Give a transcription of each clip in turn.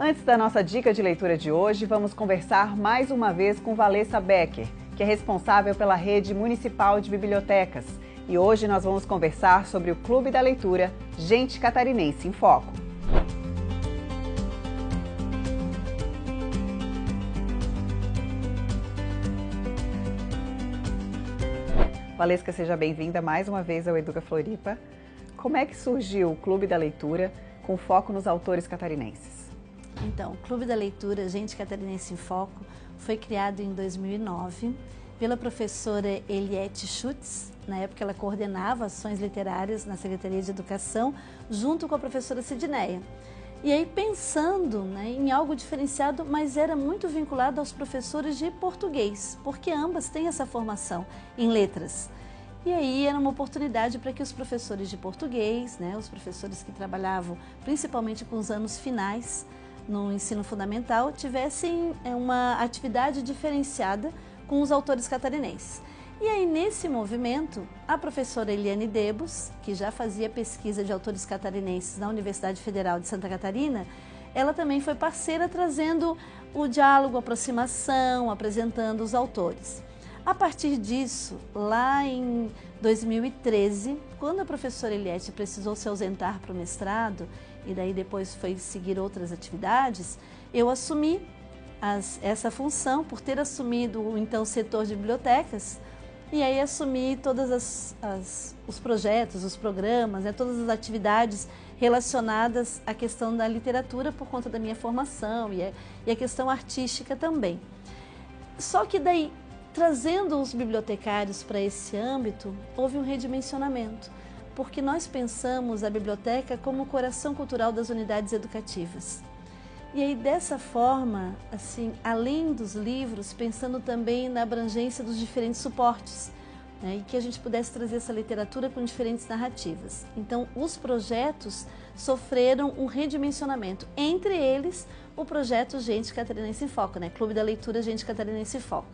Antes da nossa dica de leitura de hoje, vamos conversar mais uma vez com Valessa Becker, que é responsável pela Rede Municipal de Bibliotecas. E hoje nós vamos conversar sobre o Clube da Leitura Gente Catarinense em Foco. Valesca, seja bem-vinda mais uma vez ao Educa Floripa. Como é que surgiu o Clube da Leitura com foco nos autores catarinenses? Então, o Clube da Leitura Gente Catarinense em Foco foi criado em 2009 pela professora Eliette Schutz. Na época ela coordenava ações literárias na Secretaria de Educação, junto com a professora Sidneia. E aí pensando em algo diferenciado, mas era muito vinculado aos professores de português, porque ambas têm essa formação em letras. E aí era uma oportunidade para que os professores de português, os professores que trabalhavam principalmente com os anos finais no ensino fundamental, tivessem uma atividade diferenciada com os autores catarinenses. E aí, nesse movimento, a professora Eliane Debus, que já fazia pesquisa de autores catarinenses na Universidade Federal de Santa Catarina, ela também foi parceira trazendo o diálogo, a aproximação, apresentando os autores. A partir disso, lá em 2013, quando a professora Eliette precisou se ausentar para o mestrado, e daí depois foi seguir outras atividades, eu assumi essa função por ter assumido o então setor de bibliotecas. E aí assumi todos os projetos, os programas, todas as atividades relacionadas à questão da literatura por conta da minha formação e a questão artística também. Só que daí, trazendo os bibliotecários para esse âmbito, houve um redimensionamento, porque nós pensamos a biblioteca como o coração cultural das unidades educativas. E aí, dessa forma, assim, além dos livros, pensando também na abrangência dos diferentes suportes, e que a gente pudesse trazer essa literatura com diferentes narrativas. Então, os projetos sofreram um redimensionamento, entre eles o projeto Gente Catarinense em Foco, Clube da Leitura Gente Catarinense em Foco.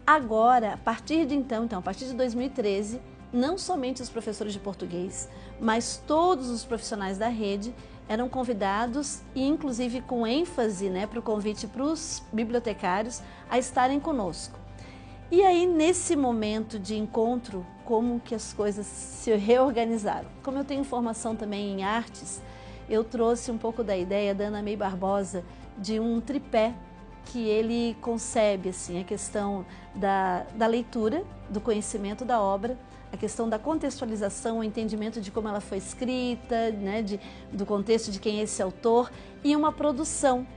Agora, a partir de 2013, não somente os professores de português, mas todos os profissionais da rede eram convidados, e inclusive com ênfase para o convite para os bibliotecários a estarem conosco. E aí, nesse momento de encontro, como que as coisas se reorganizaram? Como eu tenho formação também em artes, eu trouxe um pouco da ideia da Ana May Barbosa de um tripé que ele concebe assim, a questão da leitura, do conhecimento da obra, a questão da contextualização, o entendimento de como ela foi escrita, do contexto de quem é esse autor, e uma produção,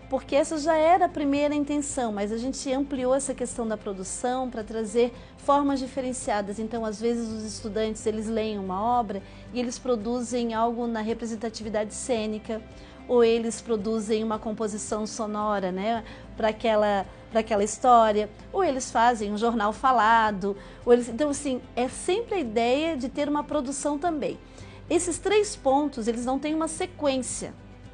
porque essa já era a primeira intenção, mas a gente ampliou essa questão da produção para trazer formas diferenciadas. Então, às vezes, os estudantes eles leem uma obra e eles produzem algo na representatividade cênica, ou eles produzem uma composição sonora para aquela história, ou eles fazem um jornal falado, então assim, é sempre a ideia de ter uma produção também. Esses três pontos, eles não têm uma sequência,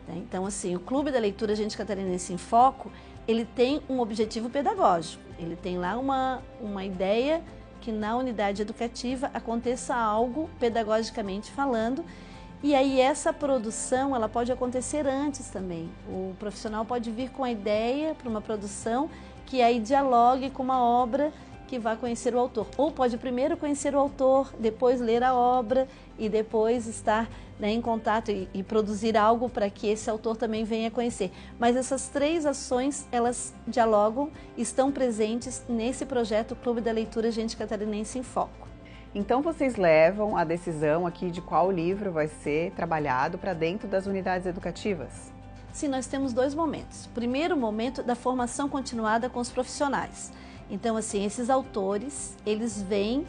Então assim, o Clube da Leitura Gente Catarinense em Foco, ele tem um objetivo pedagógico, ele tem lá uma ideia que na unidade educativa aconteça algo pedagogicamente falando. E aí essa produção, ela pode acontecer antes também. O profissional pode vir com a ideia para uma produção que aí dialogue com uma obra que vai conhecer o autor. Ou pode primeiro conhecer o autor, depois ler a obra e depois estar em contato e produzir algo para que esse autor também venha conhecer. Mas essas três ações, elas dialogam, estão presentes nesse projeto Clube da Leitura Gente Catarinense em Foco. Então vocês levam a decisão aqui de qual livro vai ser trabalhado para dentro das unidades educativas? Sim, nós temos dois momentos. Primeiro momento da formação continuada com os profissionais. Então, assim, esses autores, eles vêm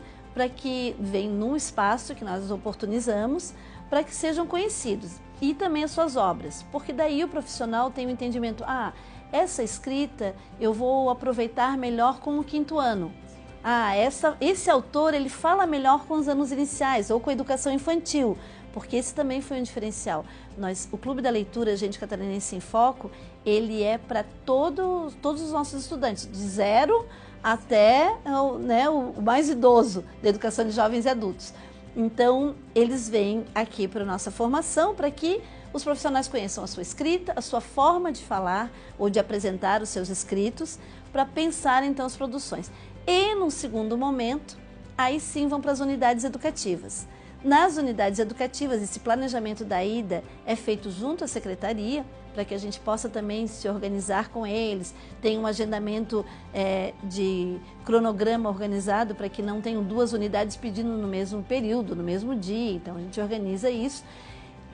num espaço que nós oportunizamos para que sejam conhecidos. E também as suas obras, porque daí o profissional tem o entendimento, essa escrita eu vou aproveitar melhor com o 5º ano. Esse autor ele fala melhor com os anos iniciais ou com a educação infantil, porque esse também foi um diferencial. O Clube da Leitura Gente Catarinense em Foco, ele é para todos os nossos estudantes, de 0 até o mais idoso da educação de jovens e adultos. Então, eles vêm aqui para a nossa formação para que os profissionais conheçam a sua escrita, a sua forma de falar ou de apresentar os seus escritos, para pensar então as produções. E num segundo momento, aí sim vão para as unidades educativas. Nas unidades educativas, esse planejamento da ida é feito junto à secretaria, para que a gente possa também se organizar com eles, tem um agendamento de cronograma organizado para que não tenham duas unidades pedindo no mesmo período, no mesmo dia, então a gente organiza isso.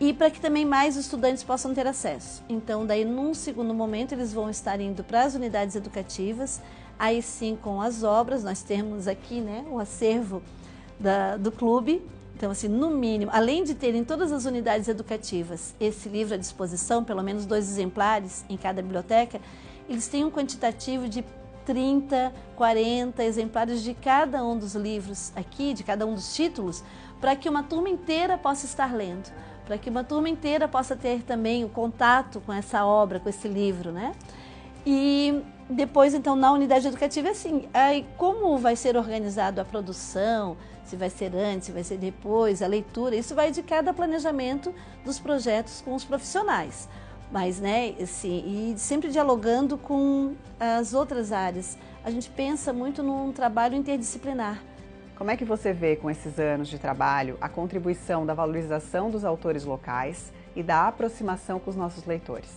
E para que também mais estudantes possam ter acesso. Então, daí, num segundo momento, eles vão estar indo para as unidades educativas, aí sim com as obras, nós temos aqui, né, o acervo do clube. Então, assim, no mínimo, além de terem todas as unidades educativas esse livro à disposição, pelo menos 2 exemplares em cada biblioteca, eles têm um quantitativo de 30, 40 exemplares de cada um dos livros aqui, de cada um dos títulos, para que uma turma inteira possa estar lendo, para que uma turma inteira possa ter também o contato com essa obra, com esse livro, né? E depois, então, na unidade educativa, assim, aí como vai ser organizado a produção, se vai ser antes, se vai ser depois, a leitura, isso vai de cada planejamento dos projetos com os profissionais. Mas, né, assim, e sempre dialogando com as outras áreas. A gente pensa muito num trabalho interdisciplinar. Como é que você vê, com esses anos de trabalho, a contribuição da valorização dos autores locais e da aproximação com os nossos leitores?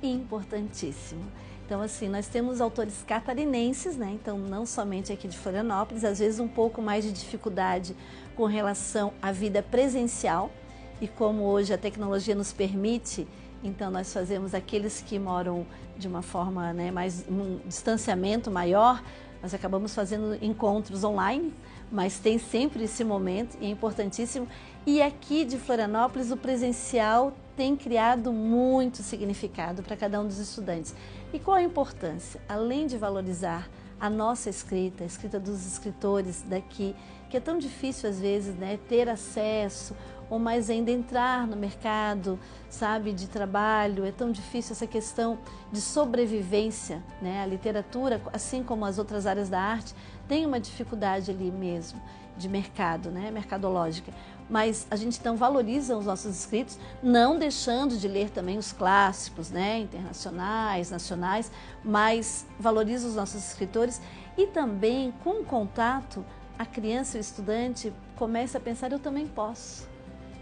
Importantíssimo. Então, assim, nós temos autores catarinenses, né? Então, não somente aqui de Florianópolis, às vezes um pouco mais de dificuldade com relação à vida presencial. E como hoje a tecnologia nos permite, então nós fazemos aqueles que moram de uma forma, né, mais um distanciamento maior, nós acabamos fazendo encontros online, mas tem sempre esse momento e é importantíssimo. E aqui de Florianópolis o presencial tem criado muito significado para cada um dos estudantes. E qual a importância? Além de valorizar a nossa escrita, a escrita dos escritores daqui, que é tão difícil às vezes, né, ter acesso, ou mais ainda entrar no mercado, sabe, de trabalho, é tão difícil essa questão de sobrevivência, né? A literatura, assim como as outras áreas da arte, tem uma dificuldade ali mesmo, de mercado, né, mercadológica. Mas a gente então valoriza os nossos escritos, não deixando de ler também os clássicos, né, internacionais, nacionais, mas valoriza os nossos escritores e também com o contato, a criança e o estudante começa a pensar, eu também posso.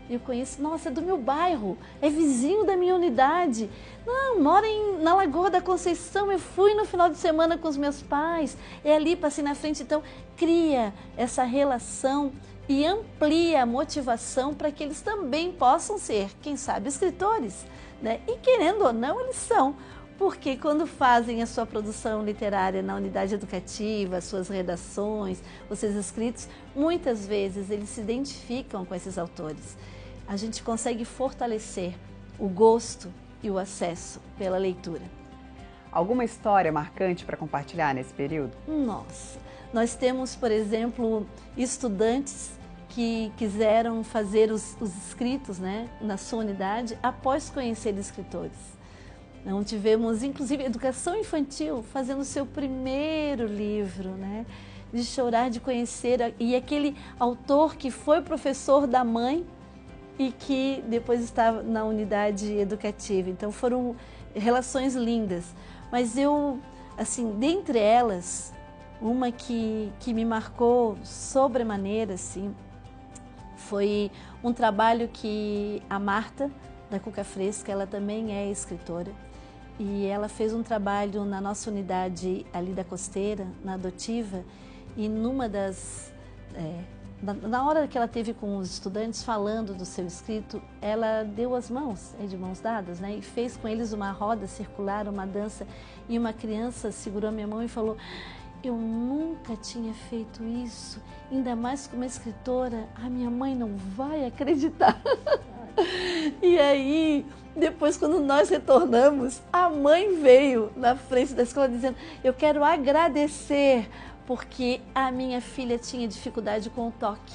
Eu conheço, nossa, é do meu bairro, é vizinho da minha unidade. Não, mora na Lagoa da Conceição, eu fui no final de semana com os meus pais, é ali, passei na frente. Então, cria essa relação e amplia a motivação para que eles também possam ser, quem sabe, escritores, né? E querendo ou não, eles são. Porque quando fazem a sua produção literária na unidade educativa, as suas redações, os seus escritos, muitas vezes eles se identificam com esses autores. A gente consegue fortalecer o gosto e o acesso pela leitura. Alguma história marcante para compartilhar nesse período? Nossa, nós temos, por exemplo, estudantes que quiseram fazer os escritos, né, na sua unidade após conhecer escritores. Não tivemos, inclusive, educação infantil fazendo o seu primeiro livro, né? De chorar, de conhecer, e aquele autor que foi professor da mãe e que depois estava na unidade educativa. Então foram relações lindas. Mas eu, assim, dentre elas, uma que me marcou sobremaneira, assim, foi um trabalho que a Marta, da Cuca Fresca, ela também é escritora. E ela fez um trabalho na nossa unidade ali da Costeira, na adotiva, e numa das... na hora que ela teve com os estudantes falando do seu escrito, ela deu as mãos, de mãos dadas, né? E fez com eles uma roda circular, uma dança, e uma criança segurou a minha mão e falou: eu nunca tinha feito isso, ainda mais como escritora, a minha mãe não vai acreditar. E aí, depois, quando nós retornamos, a mãe veio na frente da escola dizendo: eu quero agradecer porque a minha filha tinha dificuldade com o toque.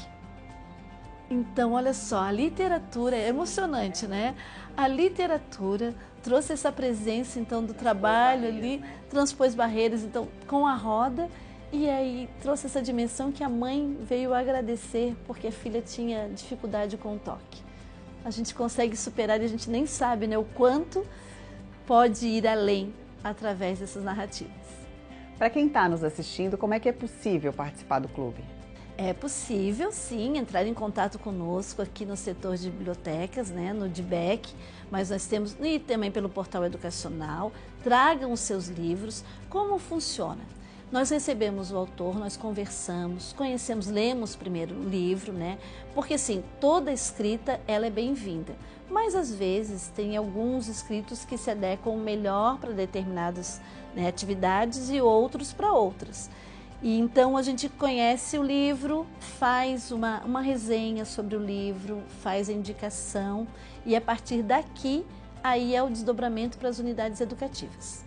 Então, olha só, a literatura é emocionante, né? A literatura trouxe essa presença, então, do trabalho ali, transpôs barreiras, então, com a roda, e aí trouxe essa dimensão que a mãe veio agradecer porque a filha tinha dificuldade com o toque. a gente consegue superar e a gente nem sabe, né, o quanto pode ir além através dessas narrativas. Para quem está nos assistindo, como é que é possível participar do clube? É possível, sim, entrar em contato conosco aqui no setor de bibliotecas, né, no DBEC, mas nós temos, e também pelo portal educacional. Tragam os seus livros. Como funciona? Nós recebemos o autor, nós conversamos, conhecemos, lemos primeiro o livro, né? Porque assim, toda escrita ela é bem-vinda, mas às vezes tem alguns escritos que se adequam melhor para determinadas, né, atividades e outros para outras. E então a gente conhece o livro, faz uma resenha sobre o livro, faz a indicação e a partir daqui aí é o desdobramento para as unidades educativas.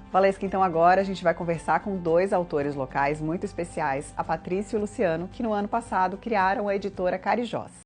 Valesca, então agora a gente vai conversar com dois autores locais muito especiais, a Patrícia e o Luciano, que no ano passado criaram a editora Carijós.